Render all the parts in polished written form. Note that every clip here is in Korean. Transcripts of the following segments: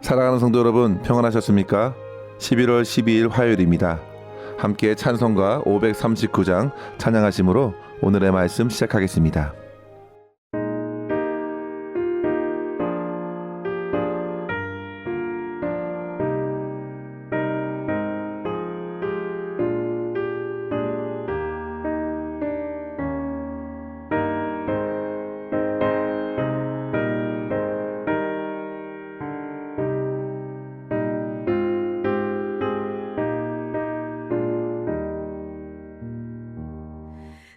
사랑하는 성도 여러분, 평안하셨습니까? 11월 12일 화요일입니다. 함께 찬송가 539장 찬양하심으로 오늘의 말씀 시작하겠습니다.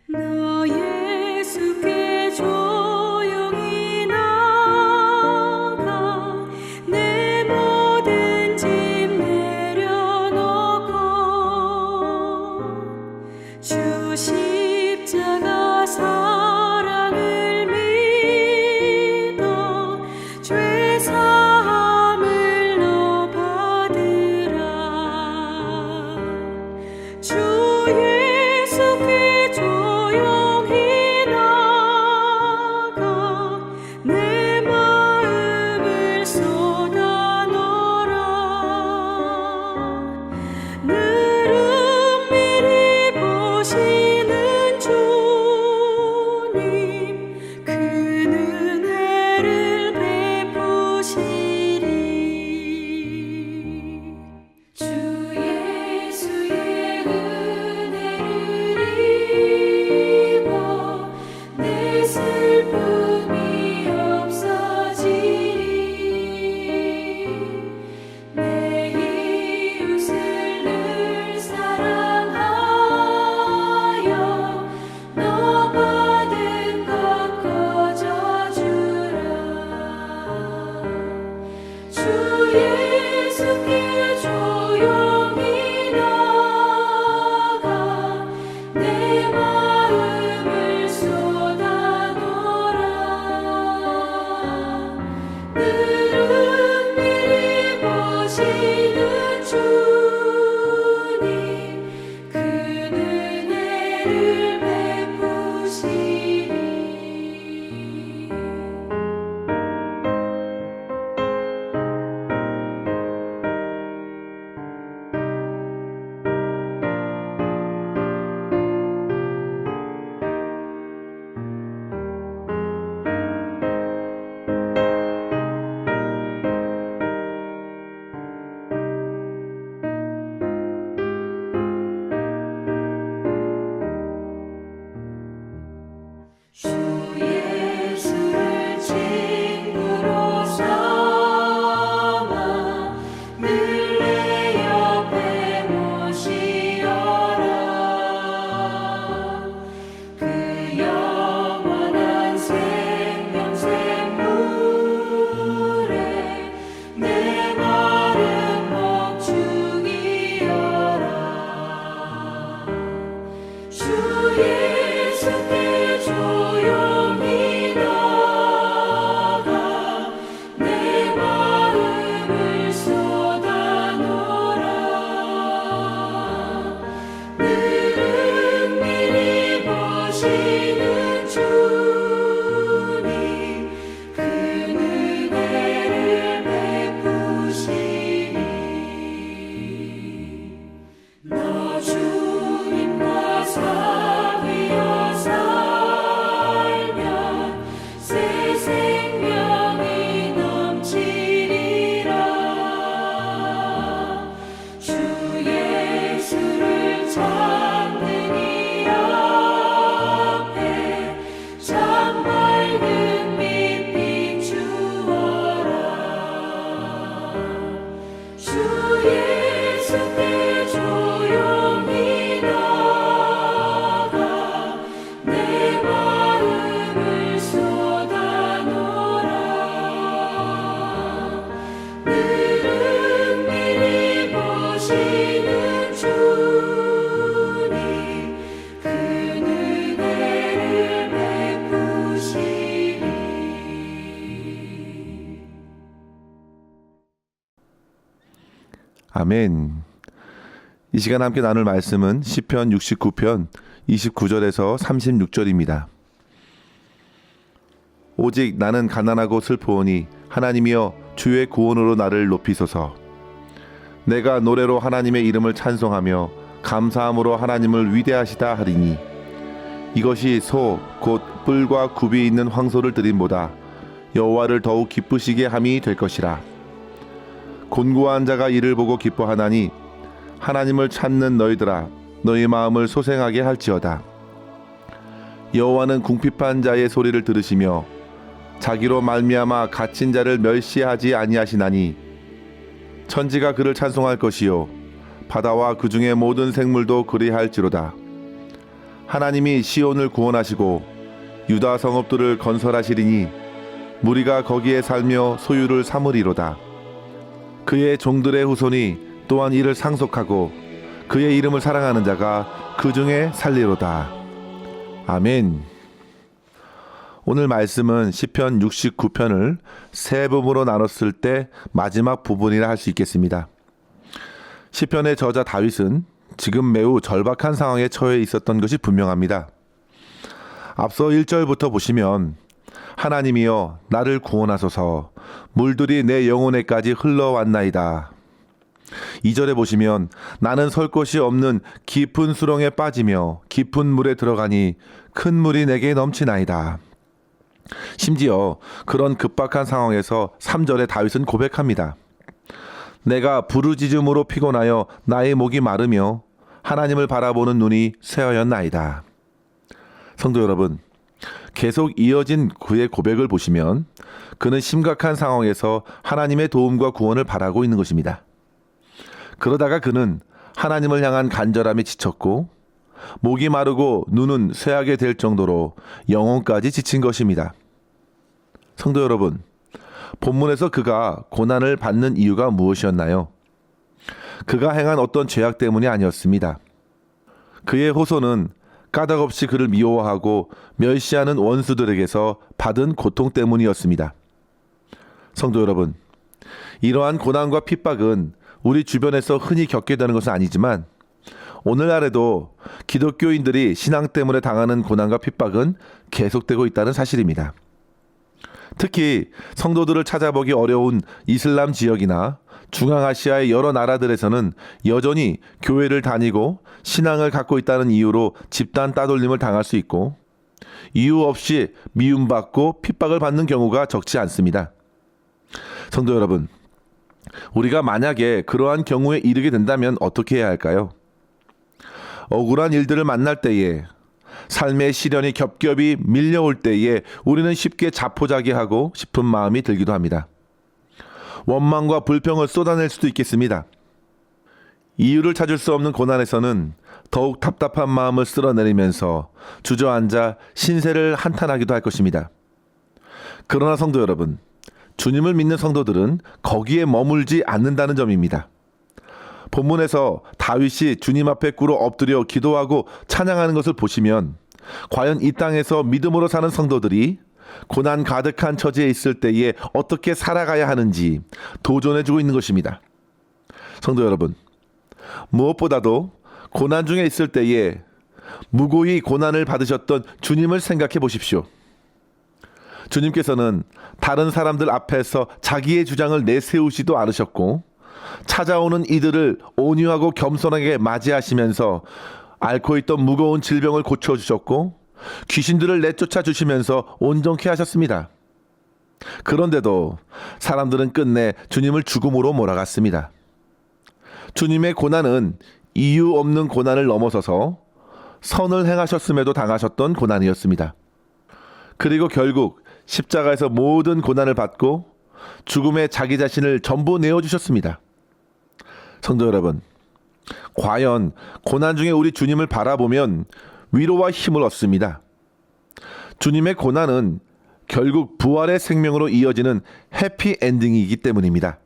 나 예수께 조용히 나가 내 모든 짐 내려놓고 주 십자가 사랑을 믿어 죄 사함을 너 받으라. 주 예수께 조용히 나가 내 마음을 쏟아 놓으라. 늘 은밀히 보시는 주님 그 은혜를 베푸시리. 주 예수의 은혜를 입어 내 슬픔이 없어지리. 내 이웃을 늘 사랑하여 너 받은 것 거저주라. 주 예수께 조용히 나가 내 마음을 쏟아 놓으라. 늘 은밀히 보시는 주님 그 은혜를 베푸시리. 주 예수를 친구로 삼아 늘 내 옆에 모시어라. 그 영원한 생명 샘물에 내 마른 목 죽이어라. 주 예수께 조용히 나가 내 마음을 쏟아 놓으라. 늘 은밀히 보시는 주님 그 은혜를 베푸시리. 너 주님과 사귀어 살면 새 생명이 넘치리라. 주 예수를 찾는 이 앞에 참 밝은 빛 비추어라. 주 예수께 조용히 나가 내 마음을 쏟아 놓으라. 늘 은밀히 보시는 주님 그 은혜를 베푸시리. 아멘. 이 시간 함께 나눌 말씀은 시편 69편 29절에서 36절입니다. 오직 나는 가난하고 슬프오니 하나님이여 주의 구원으로 나를 높이소서. 내가 노래로 하나님의 이름을 찬송하며 감사함으로 하나님을 위대하시다 하리니 이것이 소 곧 뿔과 굽이 있는 황소를 드림보다 여호와를 더욱 기쁘시게 함이 될 것이라. 곤고한 자가 이를 보고 기뻐하나니 하나님을 찾는 너희들아 너희 마음을 소생하게 할지어다. 여호와는 궁핍한 자의 소리를 들으시며 자기로 말미암아 갇힌 자를 멸시하지 아니하시나니 천지가 그를 찬송할 것이요 바다와 그 중에 모든 생물도 그리할지로다. 하나님이 시온을 구원하시고 유다 성읍들을 건설하시리니 무리가 거기에 살며 소유를 삼으리로다. 그의 종들의 후손이 또한 이를 상속하고 그의 이름을 사랑하는 자가 그 중에 살리로다. 아멘. 오늘 말씀은 시편 69편을 세 부분으로 나눴을 때 마지막 부분이라 할 수 있겠습니다. 시편의 저자 다윗은 지금 매우 절박한 상황에 처해 있었던 것이 분명합니다. 앞서 1절부터 보시면 하나님이여 나를 구원하소서 물들이 내 영혼에까지 흘러왔나이다. 2절에 보시면 나는 설 곳이 없는 깊은 수렁에 빠지며 깊은 물에 들어가니 큰 물이 내게 넘치나이다. 심지어 그런 급박한 상황에서 3절에 다윗은 고백합니다. 내가 부르짖음으로 피곤하여 나의 목이 마르며 하나님을 바라보는 눈이 쇠하였나이다. 성도 여러분, 계속 이어진 그의 고백을 보시면 그는 심각한 상황에서 하나님의 도움과 구원을 바라고 있는 것입니다. 그러다가 그는 하나님을 향한 간절함에 지쳤고 목이 마르고 눈은 쇠하게 될 정도로 영혼까지 지친 것입니다. 성도 여러분, 본문에서 그가 고난을 받는 이유가 무엇이었나요? 그가 행한 어떤 죄악 때문이 아니었습니다. 그의 호소는 까닭없이 그를 미워하고 멸시하는 원수들에게서 받은 고통 때문이었습니다. 성도 여러분, 이러한 고난과 핍박은 우리 주변에서 흔히 겪게 되는 것은 아니지만 오늘날에도 기독교인들이 신앙 때문에 당하는 고난과 핍박은 계속되고 있다는 사실입니다. 특히 성도들을 찾아보기 어려운 이슬람 지역이나 중앙아시아의 여러 나라들에서는 여전히 교회를 다니고 신앙을 갖고 있다는 이유로 집단 따돌림을 당할 수 있고 이유 없이 미움받고 핍박을 받는 경우가 적지 않습니다. 성도 여러분, 우리가 만약에 그러한 경우에 이르게 된다면 어떻게 해야 할까요? 억울한 일들을 만날 때에 삶의 시련이 겹겹이 밀려올 때에 우리는 쉽게 자포자기하고 싶은 마음이 들기도 합니다. 원망과 불평을 쏟아낼 수도 있겠습니다. 이유를 찾을 수 없는 고난에서는 더욱 답답한 마음을 쓸어내리면서 주저앉아 신세를 한탄하기도 할 것입니다. 그러나 성도 여러분, 주님을 믿는 성도들은 거기에 머물지 않는다는 점입니다. 본문에서 다윗이 주님 앞에 꿇어 엎드려 기도하고 찬양하는 것을 보시면 과연 이 땅에서 믿음으로 사는 성도들이 고난 가득한 처지에 있을 때에 어떻게 살아가야 하는지 도전해주고 있는 것입니다. 성도 여러분, 무엇보다도 고난 중에 있을 때에 무고히 고난을 받으셨던 주님을 생각해 보십시오. 주님께서는 다른 사람들 앞에서 자기의 주장을 내세우지도 않으셨고 찾아오는 이들을 온유하고 겸손하게 맞이하시면서 앓고 있던 무거운 질병을 고쳐주셨고 귀신들을 내쫓아 주시면서 온전케 하셨습니다. 그런데도 사람들은 끝내 주님을 죽음으로 몰아갔습니다. 주님의 고난은 이유 없는 고난을 넘어서서 선을 행하셨음에도 당하셨던 고난이었습니다. 그리고 결국 십자가에서 모든 고난을 받고 죽음에 자기 자신을 전부 내어주셨습니다. 성도 여러분, 과연 고난 중에 우리 주님을 바라보면 위로와 힘을 얻습니다. 주님의 고난은 결국 부활의 생명으로 이어지는 해피엔딩이기 때문입니다.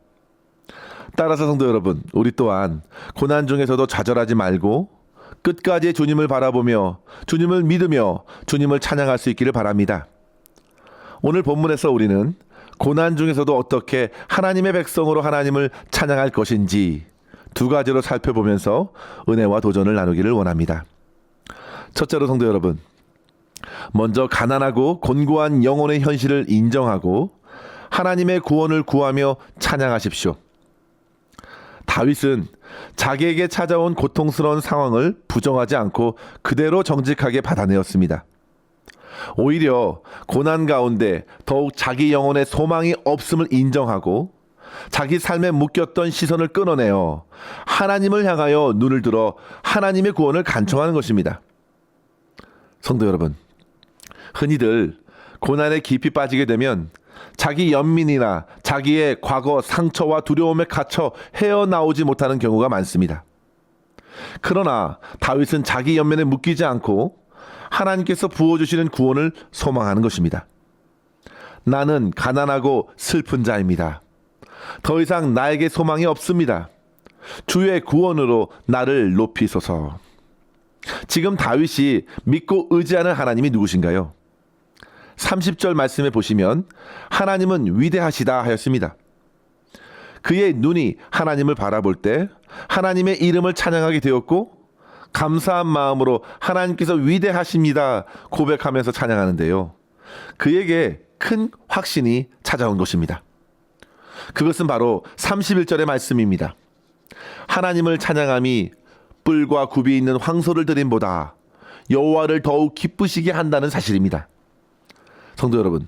따라서 성도 여러분, 우리 또한 고난 중에서도 좌절하지 말고 끝까지 주님을 바라보며 주님을 믿으며 주님을 찬양할 수 있기를 바랍니다. 오늘 본문에서 우리는 고난 중에서도 어떻게 하나님의 백성으로 하나님을 찬양할 것인지 두 가지로 살펴보면서 은혜와 도전을 나누기를 원합니다. 첫째로 성도 여러분, 먼저 가난하고 곤고한 영혼의 현실을 인정하고 하나님의 구원을 구하며 찬양하십시오. 다윗은 자기에게 찾아온 고통스러운 상황을 부정하지 않고 그대로 정직하게 받아내었습니다. 오히려 고난 가운데 더욱 자기 영혼의 소망이 없음을 인정하고 자기 삶에 묶였던 시선을 끊어내어 하나님을 향하여 눈을 들어 하나님의 구원을 간청하는 것입니다. 성도 여러분, 흔히들 고난에 깊이 빠지게 되면 자기 연민이나 자기의 과거 상처와 두려움에 갇혀 헤어나오지 못하는 경우가 많습니다. 그러나 다윗은 자기 연민에 묶이지 않고 하나님께서 부어주시는 구원을 소망하는 것입니다. 나는 가난하고 슬픈 자입니다. 더 이상 나에게 소망이 없습니다. 주의 구원으로 나를 높이소서. 지금 다윗이 믿고 의지하는 하나님이 누구신가요? 30절 말씀에 보시면 하나님은 위대하시다 하였습니다. 그의 눈이 하나님을 바라볼 때 하나님의 이름을 찬양하게 되었고 감사한 마음으로 하나님께서 위대하십니다 고백하면서 찬양하는데요. 그에게 큰 확신이 찾아온 것입니다. 그것은 바로 31절의 말씀입니다. 하나님을 찬양함이 뿔과 굽이 있는 황소를 드림보다 여호와를 더욱 기쁘시게 한다는 사실입니다. 성도 여러분,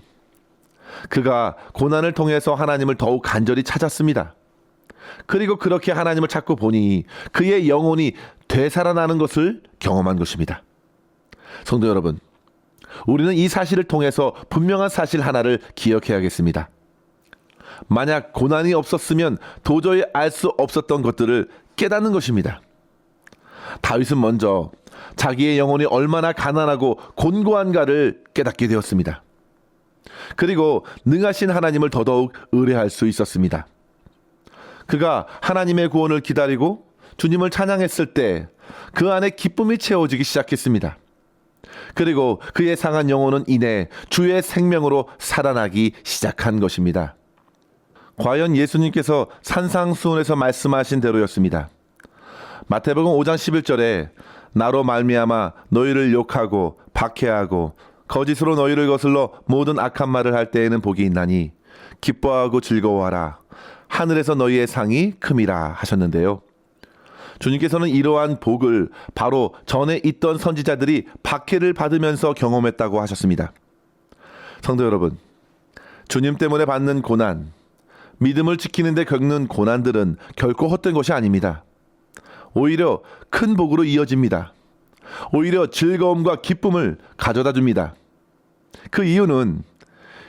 그가 고난을 통해서 하나님을 더욱 간절히 찾았습니다. 그리고 그렇게 하나님을 찾고 보니 그의 영혼이 되살아나는 것을 경험한 것입니다. 성도 여러분, 우리는 이 사실을 통해서 분명한 사실 하나를 기억해야겠습니다. 만약 고난이 없었으면 도저히 알 수 없었던 것들을 깨닫는 것입니다. 다윗은 먼저 자기의 영혼이 얼마나 가난하고 곤고한가를 깨닫게 되었습니다. 그리고 능하신 하나님을 더더욱 의뢰할 수 있었습니다. 그가 하나님의 구원을 기다리고 주님을 찬양했을 때 그 안에 기쁨이 채워지기 시작했습니다. 그리고 그의 상한 영혼은 이내 주의 생명으로 살아나기 시작한 것입니다. 과연 예수님께서 산상수훈에서 말씀하신 대로였습니다. 마태복음 5장 11절에 나로 말미암아 너희를 욕하고 박해하고 거짓으로 너희를 거슬러 모든 악한 말을 할 때에는 복이 있나니 기뻐하고 즐거워하라. 하늘에서 너희의 상이 큼이라 하셨는데요. 주님께서는 이러한 복을 바로 전에 있던 선지자들이 박해를 받으면서 경험했다고 하셨습니다. 성도 여러분, 주님 때문에 받는 고난, 믿음을 지키는 데 겪는 고난들은 결코 헛된 것이 아닙니다. 오히려 큰 복으로 이어집니다. 오히려 즐거움과 기쁨을 가져다 줍니다. 그 이유는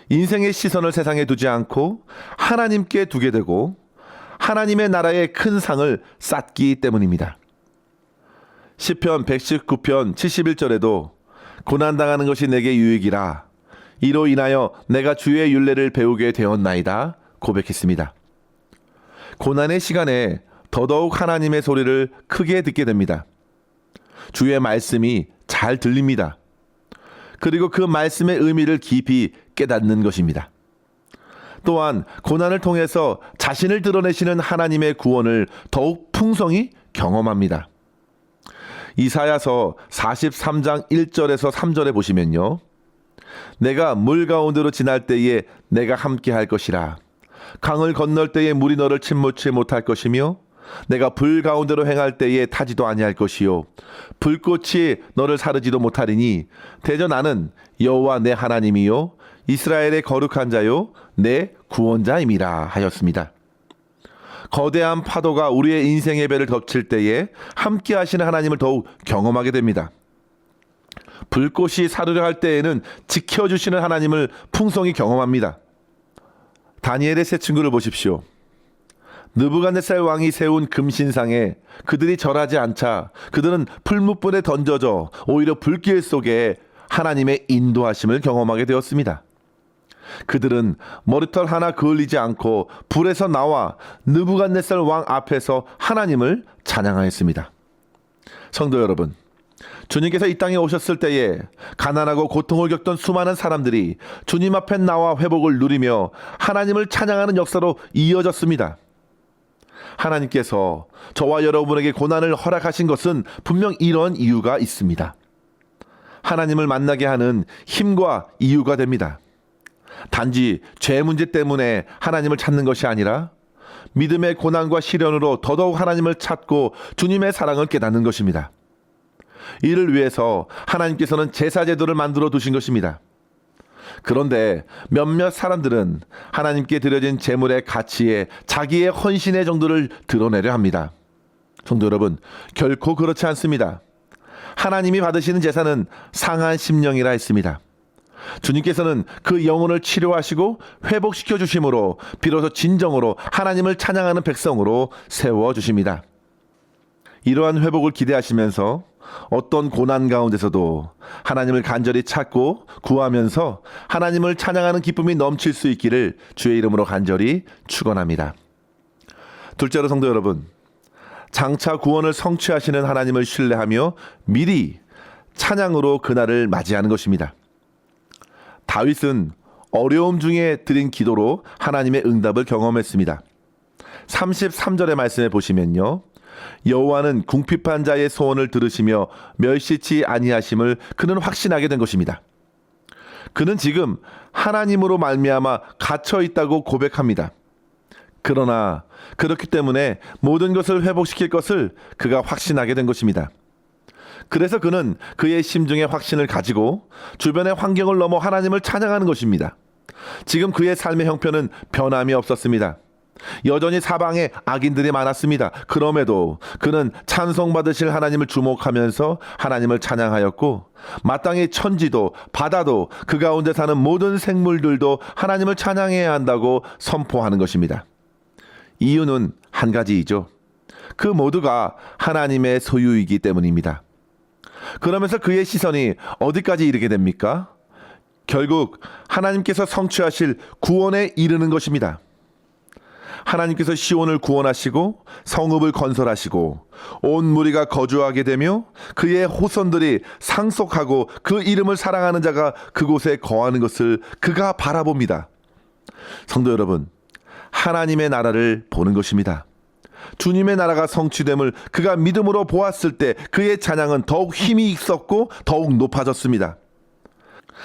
인생의 시선을 세상에 두지 않고 하나님께 두게 되고 하나님의 나라의 큰 상을 쌓기 때문입니다. 시편 119편 71절에도 고난당하는 것이 내게 유익이라 이로 인하여 내가 주의 율례를 배우게 되었나이다 고백했습니다. 고난의 시간에 더더욱 하나님의 소리를 크게 듣게 됩니다. 주의 말씀이 잘 들립니다. 그리고 그 말씀의 의미를 깊이 깨닫는 것입니다. 또한 고난을 통해서 자신을 드러내시는 하나님의 구원을 더욱 풍성히 경험합니다. 이사야서 43장 1절에서 3절에 보시면요. 내가 물 가운데로 지날 때에 내가 함께 할 것이라. 강을 건널 때에 물이 너를 침몰치 못할 것이며 내가 불 가운데로 행할 때에 타지도 아니할 것이요 불꽃이 너를 사르지도 못하리니 대저 나는 여호와 내 하나님이요 이스라엘의 거룩한 자요 내 구원자임이라 하였습니다. 거대한 파도가 우리의 인생의 배를 덮칠 때에 함께 하시는 하나님을 더욱 경험하게 됩니다. 불꽃이 사르려 할 때에는 지켜주시는 하나님을 풍성히 경험합니다. 다니엘의 세 친구를 보십시오. 느부갓네살 왕이 세운 금신상에 그들이 절하지 않자 그들은 풀무불에 던져져 오히려 불길 속에 하나님의 인도하심을 경험하게 되었습니다. 그들은 머리털 하나 그을리지 않고 불에서 나와 느부갓네살 왕 앞에서 하나님을 찬양하였습니다. 성도 여러분, 주님께서 이 땅에 오셨을 때에 가난하고 고통을 겪던 수많은 사람들이 주님 앞에 나와 회복을 누리며 하나님을 찬양하는 역사로 이어졌습니다. 하나님께서 저와 여러분에게 고난을 허락하신 것은 분명 이런 이유가 있습니다. 하나님을 만나게 하는 힘과 이유가 됩니다. 단지 죄 문제 때문에 하나님을 찾는 것이 아니라 믿음의 고난과 시련으로 더더욱 하나님을 찾고 주님의 사랑을 깨닫는 것입니다. 이를 위해서 하나님께서는 제사제도를 만들어 두신 것입니다. 그런데 몇몇 사람들은 하나님께 드려진 제물의 가치에 자기의 헌신의 정도를 드러내려 합니다. 성도 여러분, 결코 그렇지 않습니다. 하나님이 받으시는 제사는 상한 심령이라 했습니다. 주님께서는 그 영혼을 치료하시고 회복시켜 주심으로 비로소 진정으로 하나님을 찬양하는 백성으로 세워 주십니다. 이러한 회복을 기대하시면서 어떤 고난 가운데서도 하나님을 간절히 찾고 구하면서 하나님을 찬양하는 기쁨이 넘칠 수 있기를 주의 이름으로 간절히 축원합니다. 둘째로 성도 여러분, 장차 구원을 성취하시는 하나님을 신뢰하며 미리 찬양으로 그날을 맞이하는 것입니다. 다윗은 어려움 중에 드린 기도로 하나님의 응답을 경험했습니다. 33절의 말씀에 보시면요, 여호와는 궁핍한 자의 소원을 들으시며 멸시치 아니하심을 그는 확신하게 된 것입니다. 그는 지금 하나님으로 말미암아 갇혀 있다고 고백합니다. 그러나 그렇기 때문에 모든 것을 회복시킬 것을 그가 확신하게 된 것입니다. 그래서 그는 그의 심중의 확신을 가지고 주변의 환경을 넘어 하나님을 찬양하는 것입니다. 지금 그의 삶의 형편은 변함이 없었습니다. 여전히 사방에 악인들이 많았습니다. 그럼에도 그는 찬송받으실 하나님을 주목하면서 하나님을 찬양하였고, 마땅히 천지도 바다도 그 가운데 사는 모든 생물들도 하나님을 찬양해야 한다고 선포하는 것입니다. 이유는 한 가지이죠. 그 모두가 하나님의 소유이기 때문입니다. 그러면서 그의 시선이 어디까지 이르게 됩니까? 결국 하나님께서 성취하실 구원에 이르는 것입니다. 하나님께서 시온을 구원하시고 성읍을 건설하시고 온 무리가 거주하게 되며 그의 후손들이 상속하고 그 이름을 사랑하는 자가 그곳에 거하는 것을 그가 바라봅니다. 성도 여러분, 하나님의 나라를 보는 것입니다. 주님의 나라가 성취됨을 그가 믿음으로 보았을 때 그의 찬양은 더욱 힘이 있었고 더욱 높아졌습니다.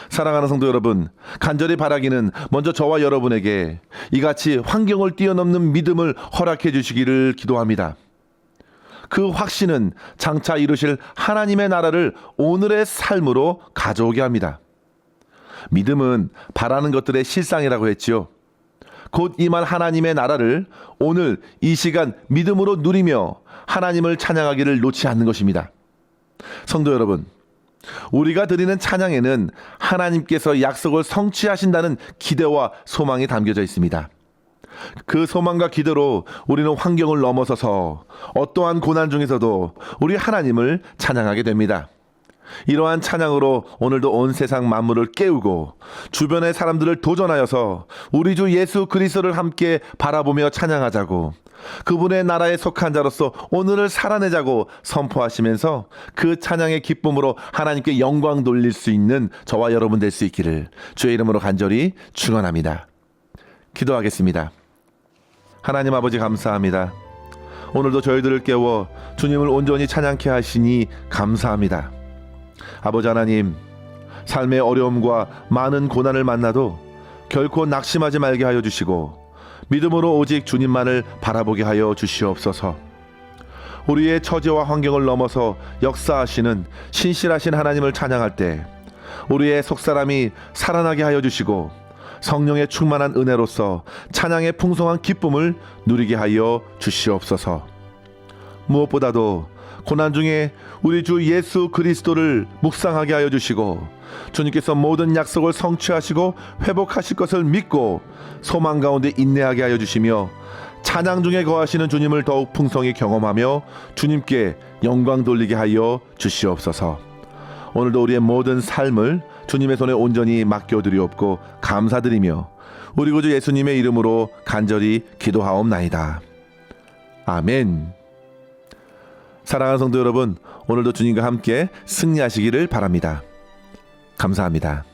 사랑하는 성도 여러분, 간절히 바라기는 먼저 저와 여러분에게 이같이 환경을 뛰어넘는 믿음을 허락해 주시기를 기도합니다. 그 확신은 장차 이루실 하나님의 나라를 오늘의 삶으로 가져오게 합니다. 믿음은 바라는 것들의 실상이라고 했지요. 곧 임할 하나님의 나라를 오늘 이 시간 믿음으로 누리며 하나님을 찬양하기를 놓지 않는 것입니다. 성도 여러분, 우리가 드리는 찬양에는 하나님께서 약속을 성취하신다는 기대와 소망이 담겨져 있습니다. 그 소망과 기대로 우리는 환경을 넘어서서 어떠한 고난 중에서도 우리 하나님을 찬양하게 됩니다. 이러한 찬양으로 오늘도 온 세상 만물을 깨우고 주변의 사람들을 도전하여서 우리 주 예수 그리스도를 함께 바라보며 찬양하자고, 그분의 나라에 속한 자로서 오늘을 살아내자고 선포하시면서 그 찬양의 기쁨으로 하나님께 영광 돌릴 수 있는 저와 여러분 될 수 있기를 주의 이름으로 간절히 축원합니다. 기도하겠습니다. 하나님 아버지, 감사합니다. 오늘도 저희들을 깨워 주님을 온전히 찬양케 하시니 감사합니다. 아버지 하나님, 삶의 어려움과 많은 고난을 만나도 결코 낙심하지 말게 하여 주시고 믿음으로 오직 주님만을 바라보게 하여 주시옵소서. 우리의 처지와 환경을 넘어서 역사하시는 신실하신 하나님을 찬양할 때 우리의 속사람이 살아나게 하여 주시고 성령의 충만한 은혜로서 찬양의 풍성한 기쁨을 누리게 하여 주시옵소서. 무엇보다도 고난 중에 우리 주 예수 그리스도를 묵상하게 하여 주시고 주님께서 모든 약속을 성취하시고 회복하실 것을 믿고 소망 가운데 인내하게 하여 주시며 찬양 중에 거하시는 주님을 더욱 풍성히 경험하며 주님께 영광 돌리게 하여 주시옵소서. 오늘도 우리의 모든 삶을 주님의 손에 온전히 맡겨드리옵고 감사드리며 우리 구주 예수님의 이름으로 간절히 기도하옵나이다. 아멘. 사랑하는 성도 여러분, 오늘도 주님과 함께 승리하시기를 바랍니다. 감사합니다.